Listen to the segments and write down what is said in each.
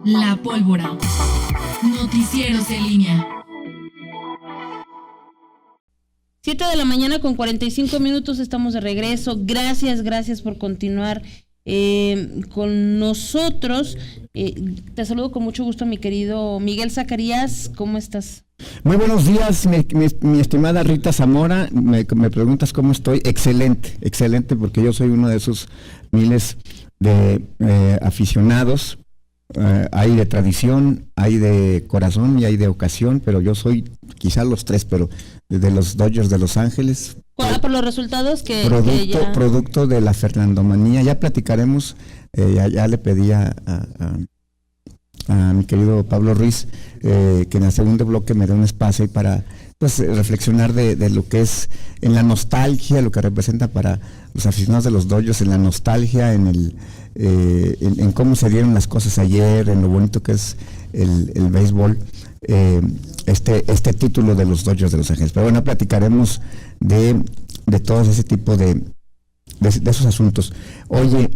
La pólvora. Noticieros en línea. 7:45 a.m, estamos de regreso. Gracias por continuar con nosotros. Te saludo con mucho gusto, mi querido Miguel Zacarías. ¿Cómo estás? Muy buenos días, mi estimada Rita Zamora. Me preguntas cómo estoy. Excelente, porque yo soy uno de esos miles de aficionados. Hay de tradición, hay de corazón y hay de ocasión, pero yo soy quizá los tres, pero de los Dodgers de Los Ángeles. Por los resultados que producto de la fernandomanía. Ya platicaremos. Ya le pedí a mi querido Pablo Ruiz que en el segundo bloque me dé un espacio para reflexionar de lo que es en la nostalgia, lo que representa para los aficionados de los Dodgers, en la nostalgia, en cómo se dieron las cosas ayer, en lo bonito que es el béisbol, este título de los Dodgers de Los Ángeles. Pero bueno, platicaremos de todo ese tipo de esos asuntos. Oye,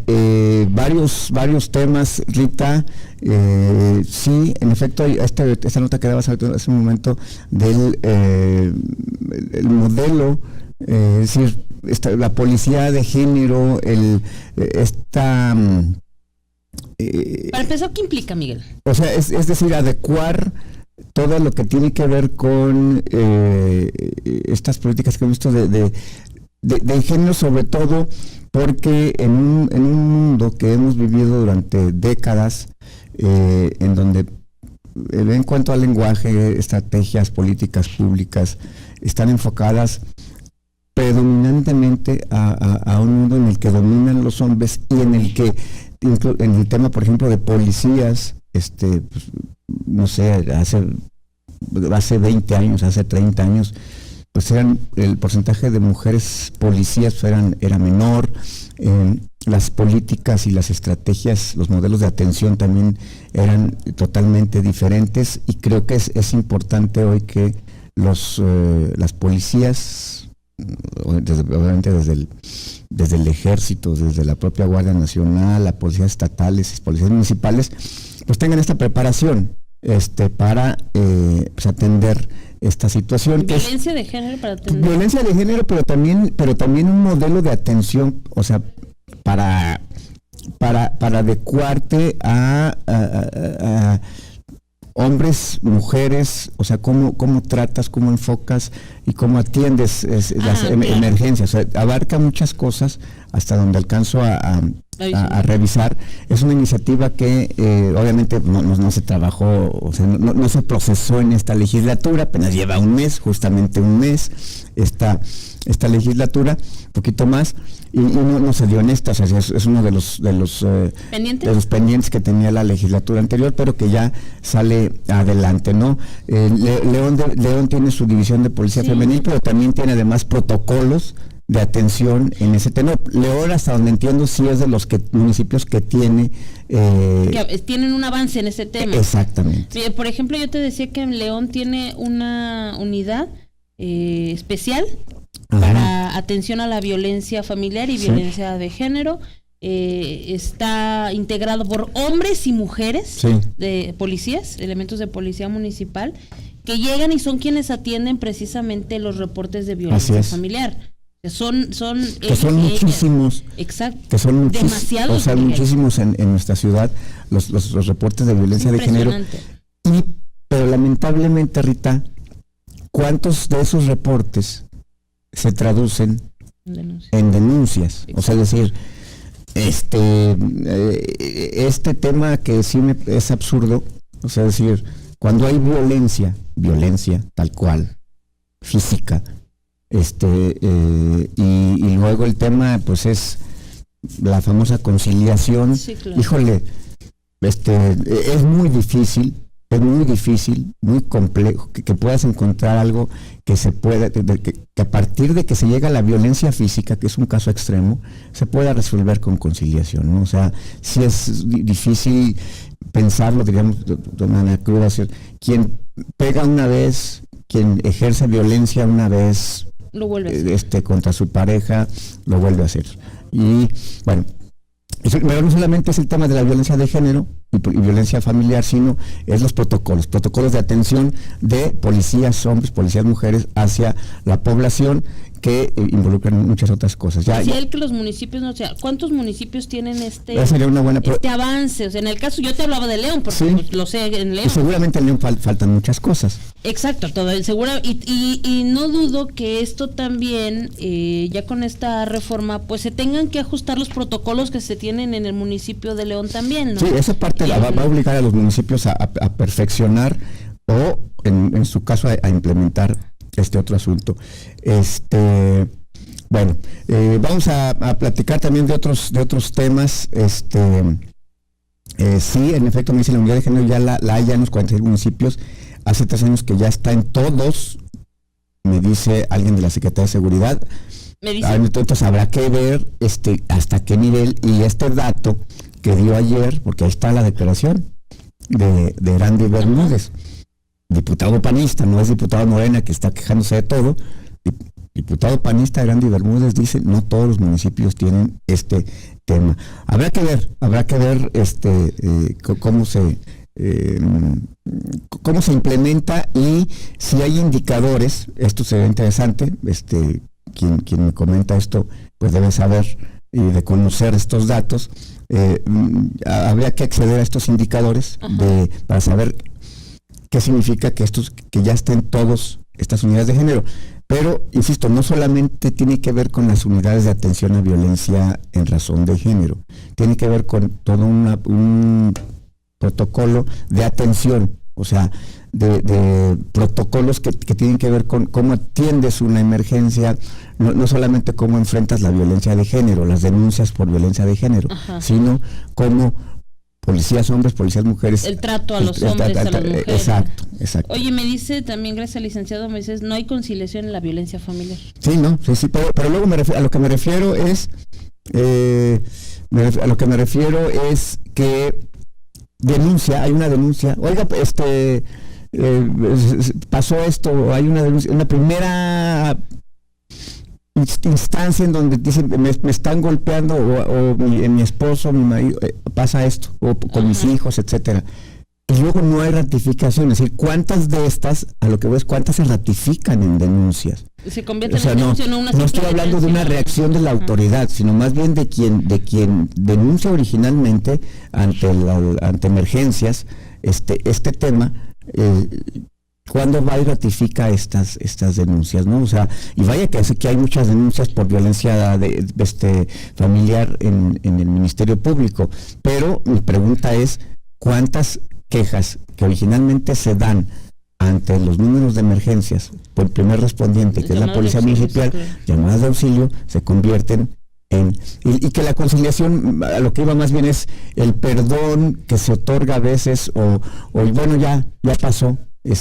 varios temas, Rita. Sí, en efecto, esta nota que dabas hace un momento del el modelo, es decir, la policía de género, Para empezar, ¿qué implica, Miguel? O sea, es decir, adecuar todo lo que tiene que ver con estas políticas que hemos visto de género, sobre todo porque en un mundo que hemos vivido durante décadas, en donde en cuanto al lenguaje, estrategias, políticas públicas están enfocadas predominantemente a un mundo en el que dominan los hombres y en el que, en el tema, por ejemplo, de policías, no sé, hace 20 años, hace 30 años, pues el porcentaje de mujeres policías era menor, las políticas y las estrategias, los modelos de atención también eran totalmente diferentes, y creo que es importante hoy que las policías, obviamente desde el ejército, desde la propia Guardia Nacional, las policías estatales, policías municipales, pues tengan esta preparación para atender esta situación. Violencia de género para atender. Violencia de género, pero también un modelo de atención, o sea, para adecuarte a hombres, mujeres, o sea, cómo tratas, cómo enfocas y cómo atiendes las emergencias. O sea, abarca muchas cosas hasta donde alcanzo a revisar. Es una iniciativa que obviamente no se trabajó, o sea, no se procesó en esta legislatura, apenas lleva justamente un mes esta legislatura, un poquito más, y no se dio en esta. O sea, es uno de los pendientes que tenía la legislatura anterior, pero que ya sale adelante, ¿no? León tiene su división de policía femenil, pero también tiene además protocolos de atención en ese tenor. León, hasta donde entiendo, sí es de los municipios que tienen un avance en ese tema. Exactamente. Por ejemplo, yo te decía que León tiene una unidad especial para atención a la violencia familiar y violencia de género. Está integrado por hombres y mujeres de policías, elementos de policía municipal, que llegan y son quienes atienden precisamente los reportes de violencia familiar. Son muchísimos. Exacto. Que son demasiados. O sea, muchísimos en nuestra ciudad los reportes de violencia de género. Pero lamentablemente, Rita, ¿cuántos de esos reportes se traducen en denuncias? O sea, es decir, este tema que sí es absurdo, o sea, es decir, cuando hay violencia tal cual, física, y luego el tema pues es la famosa conciliación. Claro. Híjole, es muy difícil, muy complejo que puedas encontrar algo que se pueda, que a partir de que se llega a la violencia física, que es un caso extremo, se pueda resolver con conciliación, ¿no? O sea, sí es difícil pensarlo, diríamos, de una manera cruda, decir, quien pega una vez, quien ejerce violencia una vez, lo vuelve a hacer. Contra su pareja, lo vuelve a hacer. Y bueno, Pero no solamente es el tema de la violencia de género y violencia familiar, sino es los protocolos de atención de policías hombres, policías mujeres hacia la población, que involucran muchas otras cosas. Que los municipios, no, o sea, ¿cuántos municipios tienen sería una buena avance? O sea, en el caso, yo te hablaba de León, porque sí, lo sé en León. Y seguramente en León faltan muchas cosas. Exacto, todo seguro, y no dudo que esto también, ya con esta reforma, pues se tengan que ajustar los protocolos que se tienen en el municipio de León también, ¿no? Sí, esa parte va a obligar a los municipios a perfeccionar o, en su caso, a implementar este otro asunto. Bueno, vamos a platicar también de otros temas. Sí, en efecto, me dice la unidad de género ya la hay ya en los 46 municipios. Hace 3 años que ya está en todos, me dice alguien de la Secretaría de Seguridad. Entonces habrá que ver hasta qué nivel, y este dato que dio ayer, porque ahí está la declaración de Erandy Bermúdez, diputado panista, no es diputado Morena que está quejándose de todo. Diputado panista Erandy Bermúdez dice: no todos los municipios tienen este tema. Habrá que ver cómo se implementa, y si hay indicadores. Esto sería interesante. Quien me comenta esto pues debe saber y de conocer estos datos. Habría que acceder a estos indicadores para saber qué significa que ya estén todas estas unidades de género. Pero, insisto, no solamente tiene que ver con las unidades de atención a violencia en razón de género, tiene que ver con todo un protocolo de atención, o sea, de protocolos que tienen que ver con cómo atiendes una emergencia, no solamente cómo enfrentas la violencia de género, las denuncias por violencia de género, sino cómo policías hombres, policías mujeres. El trato a los hombres, a las mujeres. Exacto. Oye, me dice también, gracias licenciado, me dices, no hay conciliación en la violencia familiar. Sí, pero luego a lo que me refiero es, que hay una denuncia, oiga, pasó esto, hay una denuncia, una primera instancia en donde dicen me están golpeando, o mi esposo, mi marido, pasa esto, o con mis hijos, etcétera, y luego no hay ratificación. Es decir, ¿cuántas de estas, a lo que ves, cuántas se ratifican en denuncias? Se convierte en denuncia, no estoy hablando de una reacción de la autoridad, sino más bien de quien denuncia originalmente ante emergencias este tema. ¿Cuándo va y ratifica estas denuncias, no? O sea, y vaya que hay muchas denuncias por violencia familiar en el Ministerio Público, pero mi pregunta es: ¿cuántas quejas que originalmente se dan ante los números de emergencias por el primer respondiente, que es la Policía Municipal, llamadas de auxilio, se convierten y que la conciliación, a lo que iba más bien, es el perdón que se otorga a veces, o bueno, ya pasó, ya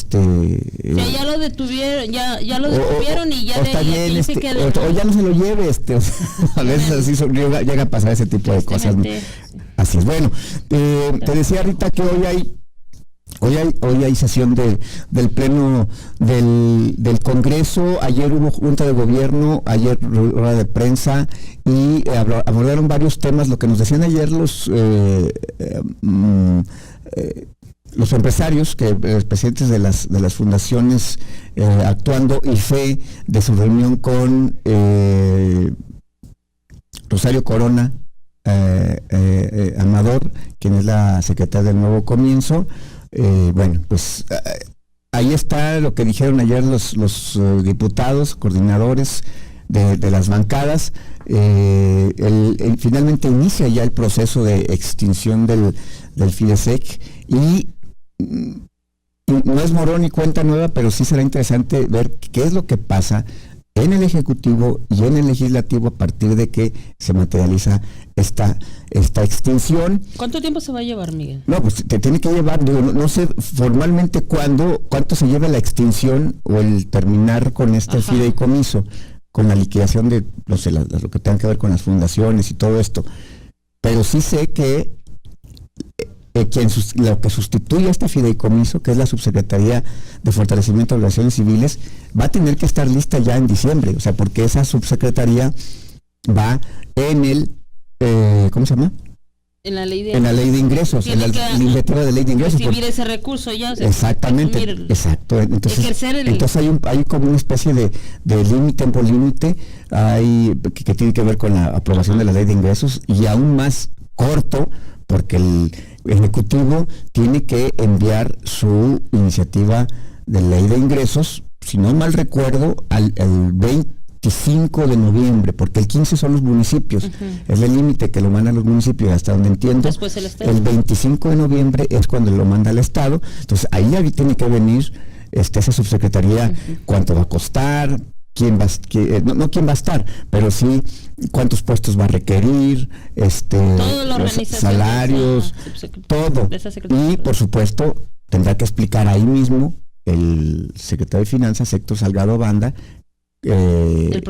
lo detuvieron, ya lo detuvieron, y ya está bien, o ya no se lo lleve, a veces así llega a pasar ese tipo de cosas. Así es. Bueno, te decía, Rita, que hoy hay sesión del Pleno del Congreso. Ayer hubo Junta de Gobierno, ayer rueda de prensa, y abordaron varios temas. Lo que nos decían ayer los empresarios, los presidentes de las fundaciones Actuando y Fe, de su reunión con Rosario Corona Amador, quien es la secretaria del Nuevo Comienzo. Bueno, pues ahí está lo que dijeron ayer los diputados, coordinadores de las bancadas. Finalmente inicia ya el proceso de extinción del Fidesec, y no es borrón ni cuenta nueva, pero sí será interesante ver qué es lo que pasa en el Ejecutivo y en el Legislativo a partir de que se materializa esta extinción. ¿Cuánto tiempo se va a llevar, Miguel? No, pues te tiene que llevar, no sé formalmente cuánto se lleva la extinción o el terminar con este fideicomiso, con la liquidación de lo que tenga que ver con las fundaciones y todo esto. Pero sí sé que lo que sustituye a este fideicomiso, que es la Subsecretaría de Fortalecimiento de Organizaciones Civiles, va a tener que estar lista ya en diciembre, o sea, porque esa subsecretaría va en el ¿cómo se llama? En la ley de ingresos, en la iniciativa de ley de ingresos. Recibir ese recurso ya. O sea, exactamente, exacto. Entonces hay como una especie de límite, tiempo límite, que tiene que ver con la aprobación de la ley de ingresos, y aún más corto, porque el Ejecutivo tiene que enviar su iniciativa de ley de ingresos, si no mal recuerdo, al 25 de noviembre, porque el 15 son los municipios, es el límite que lo mandan los municipios, hasta donde entiendo. Después el 25 de noviembre es cuando lo manda el Estado, entonces ahí ya tiene que venir esa subsecretaría, cuánto va a costar, quién va a estar, pero sí cuántos puestos va a requerir, los salarios, todo, y por supuesto tendrá que explicar ahí mismo el secretario de Finanzas, Héctor Salgado Banda, el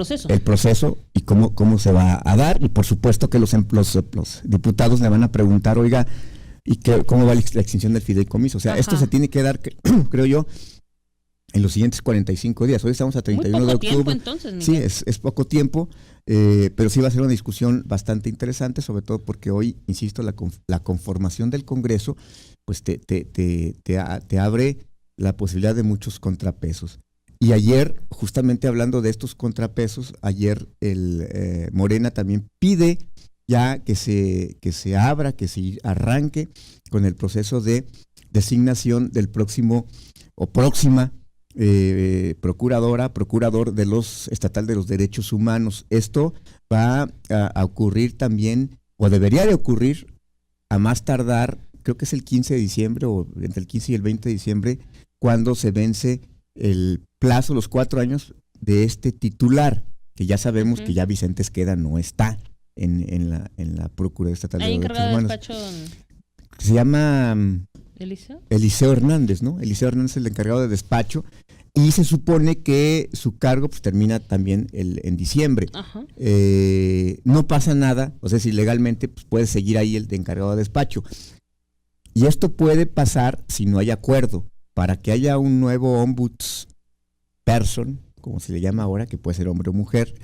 proceso y cómo se va a dar, y por supuesto que los diputados le van a preguntar, oiga, ¿y cómo va la extinción del fideicomiso? O sea, esto se tiene que dar, creo yo, en los siguientes 45 días. Hoy estamos a 31 de octubre. Tiempo, entonces, Miguel. Sí, es poco tiempo, pero sí va a ser una discusión bastante interesante, sobre todo porque hoy, insisto, la conformación del Congreso pues te abre la posibilidad de muchos contrapesos. Y ayer, justamente hablando de estos contrapesos, ayer Morena también pide ya que se abra, que se arranque con el proceso de designación del próximo o próxima procurador estatal de los derechos humanos. Esto va a ocurrir también, o debería de ocurrir, a más tardar, creo que es el 15 de diciembre, o entre el 15 y el 20 de diciembre, cuando se vence el plazo, los 4 años de este titular, que ya sabemos que ya Vicente Esqueda no está en la Procuraduría Estatal de los Derechos Humanos. Despacho, se llama Eliseo Hernández, ¿no? Eliseo Hernández es el encargado de despacho, y se supone que su cargo pues termina también en diciembre. No pasa nada, o sea, si legalmente pues, puede seguir ahí el de encargado de despacho. Y esto puede pasar si no hay acuerdo. Para que haya un nuevo ombudsperson, como se le llama ahora, que puede ser hombre o mujer,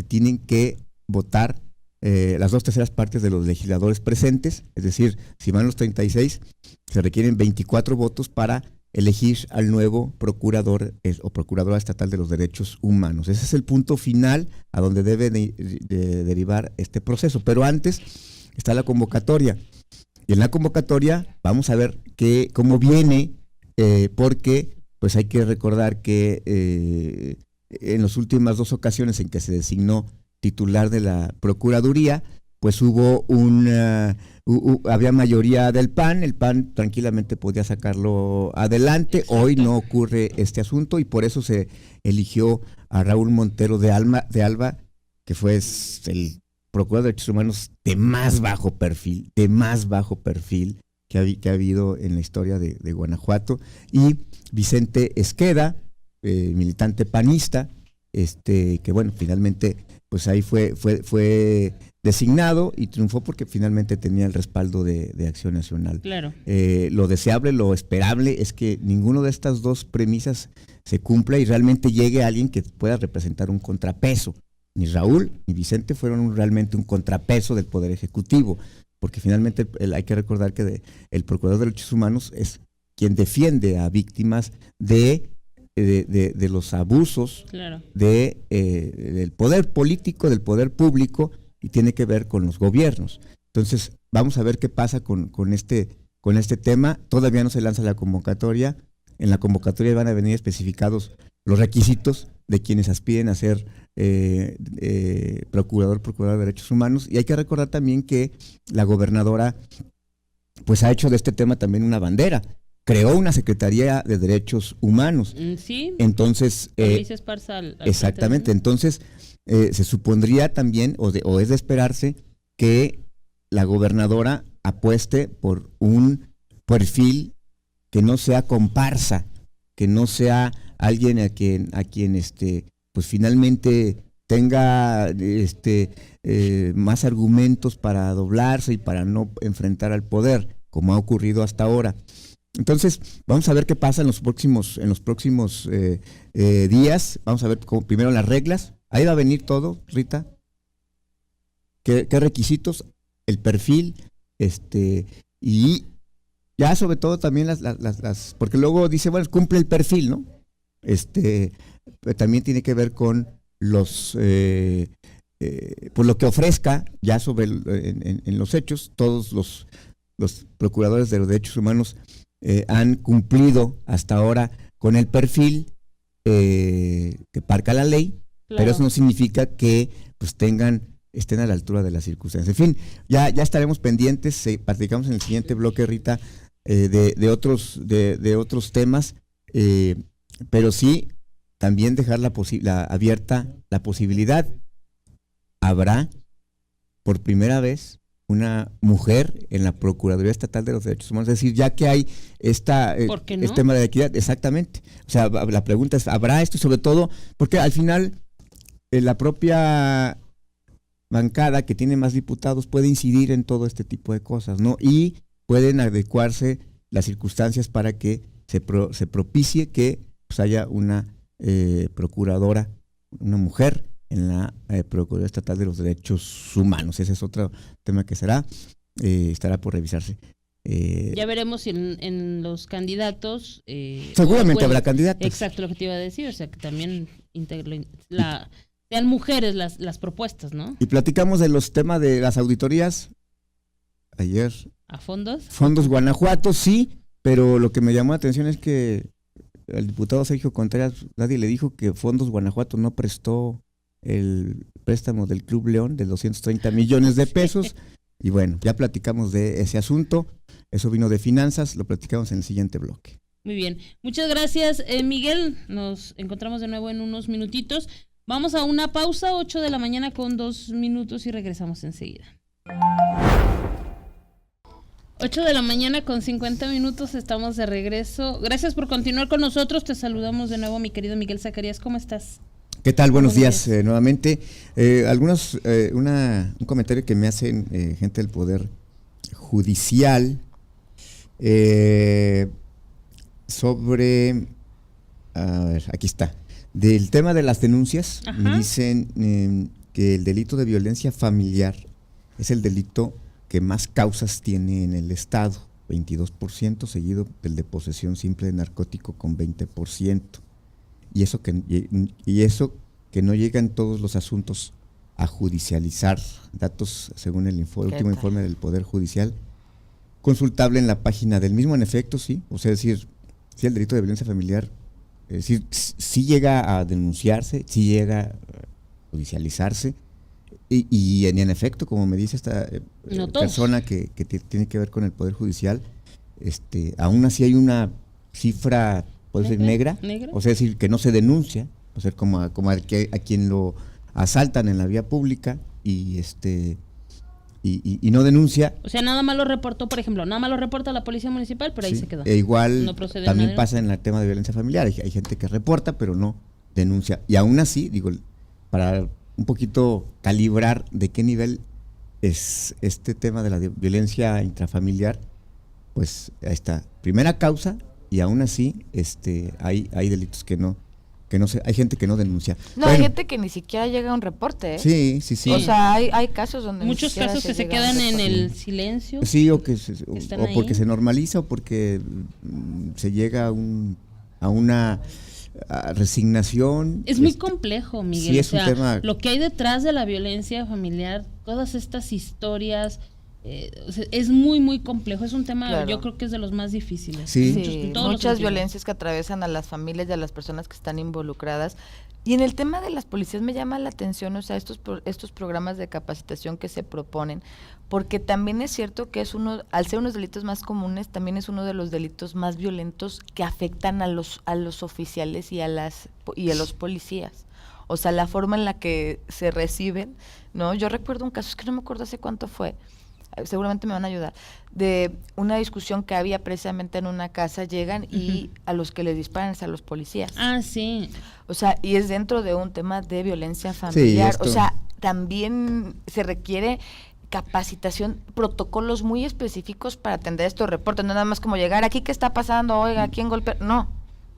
tienen que votar las 2/3 partes de los legisladores presentes, es decir, si van los 36, se requieren 24 votos para elegir al nuevo procurador o procuradora estatal de los derechos humanos. Ese es el punto final a donde debe de derivar este proceso. Pero antes está la convocatoria. Y en la convocatoria vamos a ver cómo viene, porque pues hay que recordar que en las últimas 2 ocasiones en que se designó titular de la Procuraduría, pues hubo había mayoría del PAN, el PAN tranquilamente podía sacarlo adelante. Exacto. Hoy no ocurre este asunto y por eso se eligió a Raúl Montero de Alba, que fue el procurador de derechos humanos de más bajo perfil que ha habido en la historia de Guanajuato, y Vicente Esqueda, militante panista, que bueno, finalmente pues ahí fue designado y triunfó porque finalmente tenía el respaldo de Acción Nacional. Claro. Lo deseable, lo esperable es que ninguno de estas 2 premisas se cumpla y realmente llegue alguien que pueda representar un contrapeso. Ni Raúl ni Vicente fueron realmente un contrapeso del Poder Ejecutivo, porque finalmente hay que recordar que el Procurador de Derechos Humanos es quien defiende a víctimas de los abusos, claro, del poder político, del poder público, y tiene que ver con los gobiernos. Entonces, vamos a ver qué pasa con este tema. Todavía no se lanza la convocatoria. En la convocatoria van a venir especificados los requisitos de quienes aspiren a ser procuradora de derechos humanos. Y hay que recordar también que la gobernadora pues ha hecho de este tema también una bandera. Creó una Secretaría de Derechos Humanos. Sí. Entonces, Luis Esparza exactamente. Entonces, se supondría también, o es de esperarse, que la gobernadora apueste por un perfil que no sea comparsa, que no sea alguien a quien pues finalmente tenga más argumentos para doblarse y para no enfrentar al poder, como ha ocurrido hasta ahora. Entonces, vamos a ver qué pasa en los próximos días. Vamos a ver primero las reglas. Ahí va a venir todo, Rita. ¿Qué requisitos? El perfil, y ya sobre todo también porque luego dice, bueno, cumple el perfil, ¿no? También tiene que ver con por lo que ofrezca ya sobre en los hechos. Todos los procuradores de los derechos humanos han cumplido hasta ahora con el perfil que marca la ley, claro. Pero eso no significa que pues estén a la altura de las circunstancias. En fin, ya estaremos pendientes, platicamos en el siguiente bloque, Rita, de otros temas, pero sí también dejar abierta la posibilidad. Habrá por primera vez una mujer en la Procuraduría Estatal de los Derechos Humanos, es decir, ya que hay ¿por qué no? este tema de equidad, exactamente. O sea, la pregunta es, ¿habrá esto? Sobre todo porque al final la propia bancada que tiene más diputados puede incidir en todo este tipo de cosas, ¿no? Y pueden adecuarse las circunstancias para que se propicie que pues, haya una procuradora, una mujer en la Procuraduría Estatal de los Derechos Humanos. Ese es otro tema que estará por revisarse. Ya veremos si en los candidatos... seguramente habrá candidatos. Exacto, lo que te iba a decir, o sea, que también sean mujeres las propuestas, ¿no? Y platicamos de los temas de las auditorías ayer. ¿A fondos? Fondos Guanajuato, sí, pero lo que me llamó la atención es que el diputado Sergio Contreras, nadie le dijo que Fondos Guanajuato no prestó el préstamo del Club León de 230 millones de pesos. Y bueno, ya platicamos de ese asunto. Eso vino de finanzas, lo platicamos en el siguiente bloque. Muy bien, muchas gracias, Miguel. Nos encontramos de nuevo en unos minutitos. Vamos a una pausa, 8 de la mañana con 2 minutos y regresamos enseguida. 8 de la mañana con 50 minutos, estamos de regreso. Gracias por continuar con nosotros. Te saludamos de nuevo, mi querido Miguel Zacarías. ¿Cómo estás? ¿Qué tal? Buenos días nuevamente. Un comentario que me hacen gente del Poder Judicial sobre, a ver, aquí está, del tema de las denuncias. Ajá. Me dicen que el delito de violencia familiar es el delito que más causas tiene en el Estado, 22%, seguido del de posesión simple de narcótico con 20%. Y eso que no llegan todos los asuntos a judicializar, datos según el último informe del Poder Judicial, consultable en la página del mismo. En efecto, sí, o sea, es decir, sí, el delito de violencia familiar, es decir, sí llega a denunciarse, sí llega a judicializarse, y en efecto, como me dice esta persona que tiene que ver con el Poder Judicial, aún así hay una cifra, puede ser negra, o sea, es decir, que no se denuncia, o sea, como a quien lo asaltan en la vía pública y no denuncia. O sea, nada más lo reportó, por ejemplo, nada más lo reporta la Policía Municipal, pero ahí se quedó. Igual no también pasa en el tema de violencia familiar, hay gente que reporta pero no denuncia, y aún así, digo, para un poquito calibrar de qué nivel es este tema de la violencia intrafamiliar, pues ahí está, primera causa, y aún así hay delitos que no hay gente que no denuncia. No, hay gente que ni siquiera llega a un reporte, ¿eh? Sí. O sea, hay casos donde muchos casos que se quedan en el silencio. Sí, o porque se normaliza, o porque se llega a una resignación. Es muy complejo, Miguel. Sí, es un tema. Lo que hay detrás de la violencia familiar, todas estas historias, o sea, es muy, muy complejo. Es un tema, claro, yo creo que es de los más difíciles. Sí, muchas violencias que atraviesan a las familias y a las personas que están involucradas. Y en el tema de las policías me llama la atención, o sea, estos programas de capacitación que se proponen, porque también es cierto que es al ser unos delitos más comunes, también es uno de los delitos más violentos que afectan a los oficiales y a los policías. O sea, la forma en la que se reciben, ¿no? Yo recuerdo un caso, es que no me acuerdo hace cuánto fue, seguramente me van a ayudar, de una discusión que había precisamente en una casa, llegan y a los que les disparan es a los policías. Ah, sí. O sea, y es dentro de un tema de violencia familiar. O sea, también se requiere capacitación, protocolos muy específicos para atender estos reportes, no nada más como llegar aquí, ¿qué está pasando? Oiga, ¿quién golpea? No.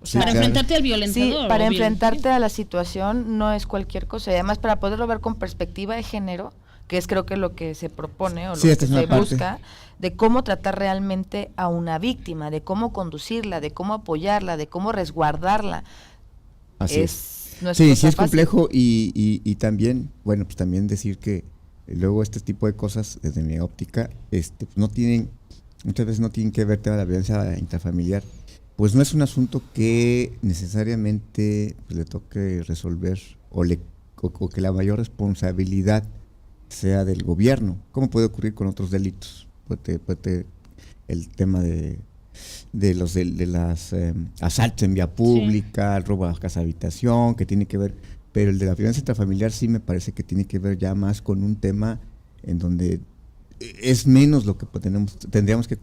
O sea, para enfrentarte al violentador. Sí, para enfrentarte a la situación no es cualquier cosa. Y además, para poderlo ver con perspectiva de género, que es creo que lo que se propone o lo Sí, que esta es una se parte. busca, de cómo tratar realmente a una víctima, de cómo conducirla, de cómo apoyarla, de cómo resguardarla. Así es. No es Sí, cosa sí es fácil. complejo y también, bueno, pues también decir que luego este tipo de cosas, desde mi óptica, pues no tienen, muchas veces no tienen que ver tema de la violencia intrafamiliar, pues no es un asunto que necesariamente pues, le toque resolver o que la mayor responsabilidad sea del gobierno, como puede ocurrir con otros delitos. Puede el tema de las asaltos en vía pública, el robo a casa habitación, que tiene que ver, pero el de la violencia intrafamiliar sí me parece que tiene que ver ya más con un tema en donde es menos lo que tendríamos que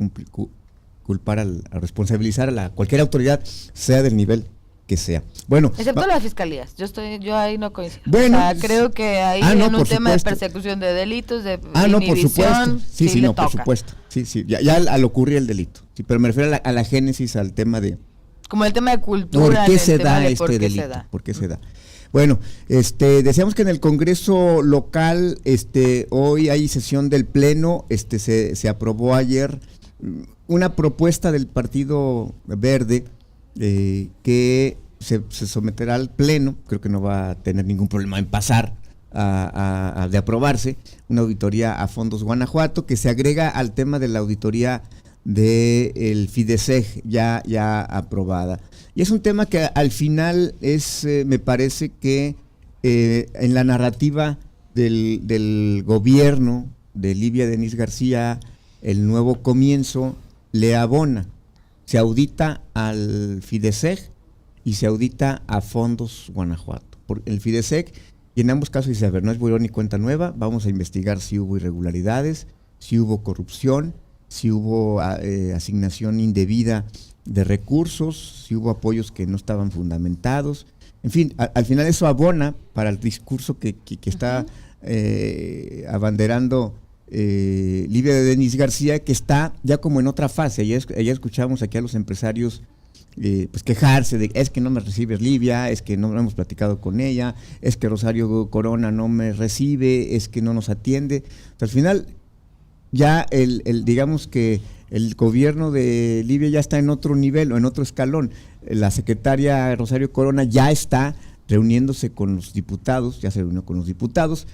culpar a responsabilizar a cualquier autoridad, sea del nivel que sea. Bueno, Excepto las fiscalías. Yo ahí no coincido. Bueno, o sea, creo que ahí no, en un por tema de supuesto. persecución de delitos, de no, por inhibición, supuesto. Sí, le no, por toca. supuesto. Sí, ya al ocurrir el delito. Sí, pero me refiero a la génesis, al tema de Como el tema de cultura, ¿por qué el se tema da de este por qué delito? se da. ¿Por qué se da? Bueno, decíamos que en el Congreso local, hoy hay sesión del Pleno, se aprobó ayer una propuesta del Partido Verde que se someterá al Pleno, creo que no va a tener ningún problema en pasar de aprobarse, una auditoría a Fondos Guanajuato, que se agrega al tema de la auditoría del FIDESEG ya aprobada. Y es un tema que al final me parece que en la narrativa del gobierno de Livia Denis García, el nuevo comienzo le abona. Se audita al FIDESEG y se audita a Fondos Guanajuato. Por el FIDESEG, y en ambos casos dice, a ver, no es borrón ni cuenta nueva, vamos a investigar si hubo irregularidades, si hubo corrupción, si hubo asignación indebida de recursos, si hubo apoyos que no estaban fundamentados. En fin, al final eso abona para el discurso que está abanderando Livia Denis García, que está ya como en otra fase. Ayer escuchamos aquí a los empresarios pues quejarse de es que no me recibes Livia, es que no hemos platicado con ella, es que Rosario Corona no me recibe, es que no nos atiende. O sea, al final ya digamos que el gobierno de Livia ya está en otro nivel o en otro escalón. La secretaria Rosario Corona ya está reuniéndose con los diputados, ya se reunió con los diputados,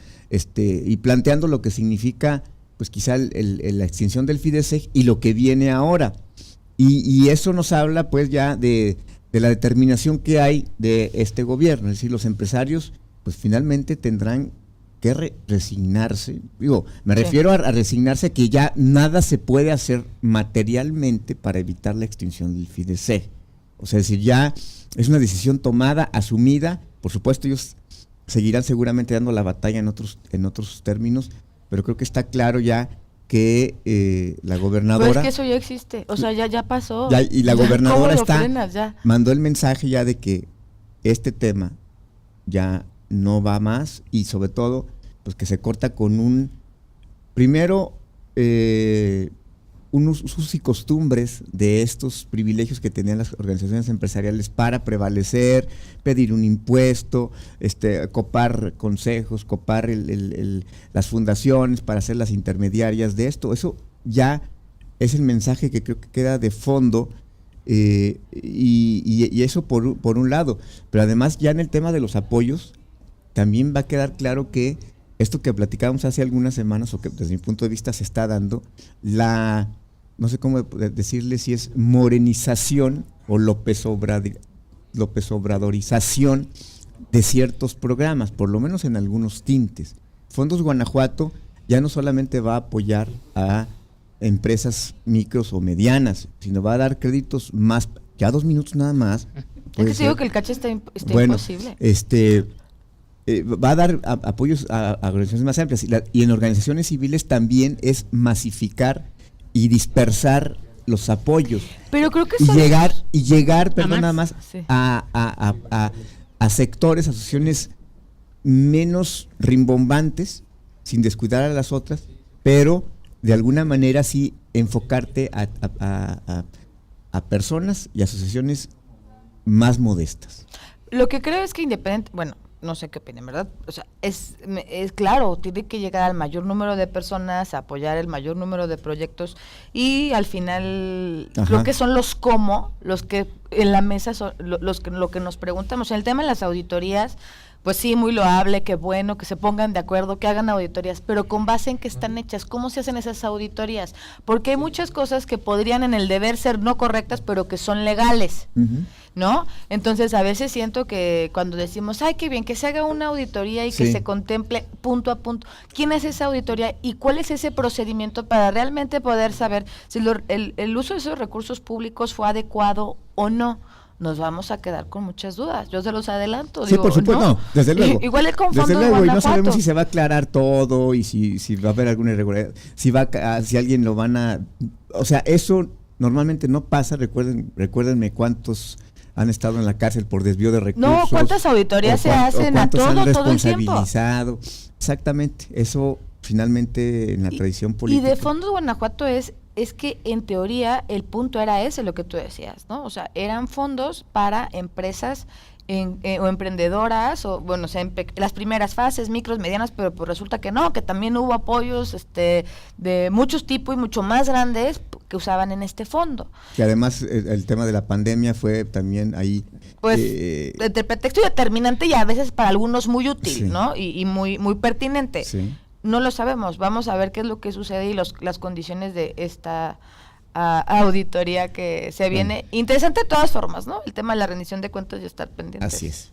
y planteando lo que significa pues quizá la extinción del FIDESEG y lo que viene ahora. Y eso nos habla pues ya de la determinación que hay de este gobierno, es decir, los empresarios pues finalmente tendrán que resignarse, me refiero a resignarse que ya nada se puede hacer materialmente para evitar la extinción del FIDESEG. O sea, es decir, ya es una decisión tomada, asumida, por supuesto ellos seguirán seguramente dando la batalla en otros términos, pero creo que está claro ya que la gobernadora... Pues es que eso ya existe, o sea, ya pasó. Y la gobernadora ¿Cómo lo frenas ya? mandó el mensaje ya de que este tema ya no va más y sobre todo pues que se corta con unos usos y costumbres de estos privilegios que tenían las organizaciones empresariales para prevalecer, pedir un impuesto, copar consejos, copar las fundaciones para ser las intermediarias de esto. Eso ya es el mensaje que creo que queda de fondo, y eso por un lado. Pero además ya en el tema de los apoyos también va a quedar claro que esto que platicábamos hace algunas semanas, o que desde mi punto de vista se está dando, no sé cómo decirle si es morenización o López Obradorización de ciertos programas, por lo menos en algunos tintes. Fondos Guanajuato ya no solamente va a apoyar a empresas micros o medianas, sino va a dar créditos más, ya 2 minutos nada más. Es que te digo que el caché está imposible. Va a dar apoyos a organizaciones más amplias y en organizaciones civiles también es masificar y dispersar los apoyos. Pero creo que llegar, perdón, nada más sí. a sectores, asociaciones menos rimbombantes, sin descuidar a las otras, pero de alguna manera sí enfocarte a personas y asociaciones más modestas. Lo que creo es que no sé qué opinen, ¿verdad? O sea, es claro, tiene que llegar al mayor número de personas, apoyar el mayor número de proyectos y al final creo que son los que en la mesa son lo que nos preguntamos. En el tema de las auditorías, pues sí, muy loable, qué bueno, que se pongan de acuerdo, que hagan auditorías, pero con base en qué están hechas, cómo se hacen esas auditorías, porque hay muchas cosas que podrían en el deber ser no correctas, pero que son legales, ¿no? Entonces a veces siento que cuando decimos, ay, qué bien, que se haga una auditoría y que se contemple punto a punto, ¿quién es esa auditoría y cuál es ese procedimiento para realmente poder saber si el uso de esos recursos públicos fue adecuado o no? Nos vamos a quedar con muchas dudas. Yo se los adelanto. Sí, por supuesto, no, desde luego. Igual el con desde fondo luego, de y no Guanajuato. sabemos si se va a aclarar todo y si va a haber alguna irregularidad, si alguien lo van a... O sea, eso normalmente no pasa. Recuérdenme cuántos han estado en la cárcel por desvío de recursos. No, cuántas auditorías se hacen a todo el tiempo. Responsabilizado. Exactamente, eso finalmente en la tradición política. Y de Fondos Guanajuato es que en teoría el punto era ese, lo que tú decías, ¿no? O sea, eran fondos para empresas o emprendedoras, o bueno, o sea, las primeras fases, micros, medianas, pero pues resulta que no, que también hubo apoyos de muchos tipos y mucho más grandes que usaban en este fondo. Que además el tema de la pandemia fue también ahí... Pues entre pretexto y determinante y a veces para algunos muy útil, ¿no? Y muy, muy pertinente. Sí. No lo sabemos, vamos a ver qué es lo que sucede y las condiciones de esta auditoría que se viene. Interesante de todas formas, ¿no? El tema de la rendición de cuentas y estar pendientes. Así es.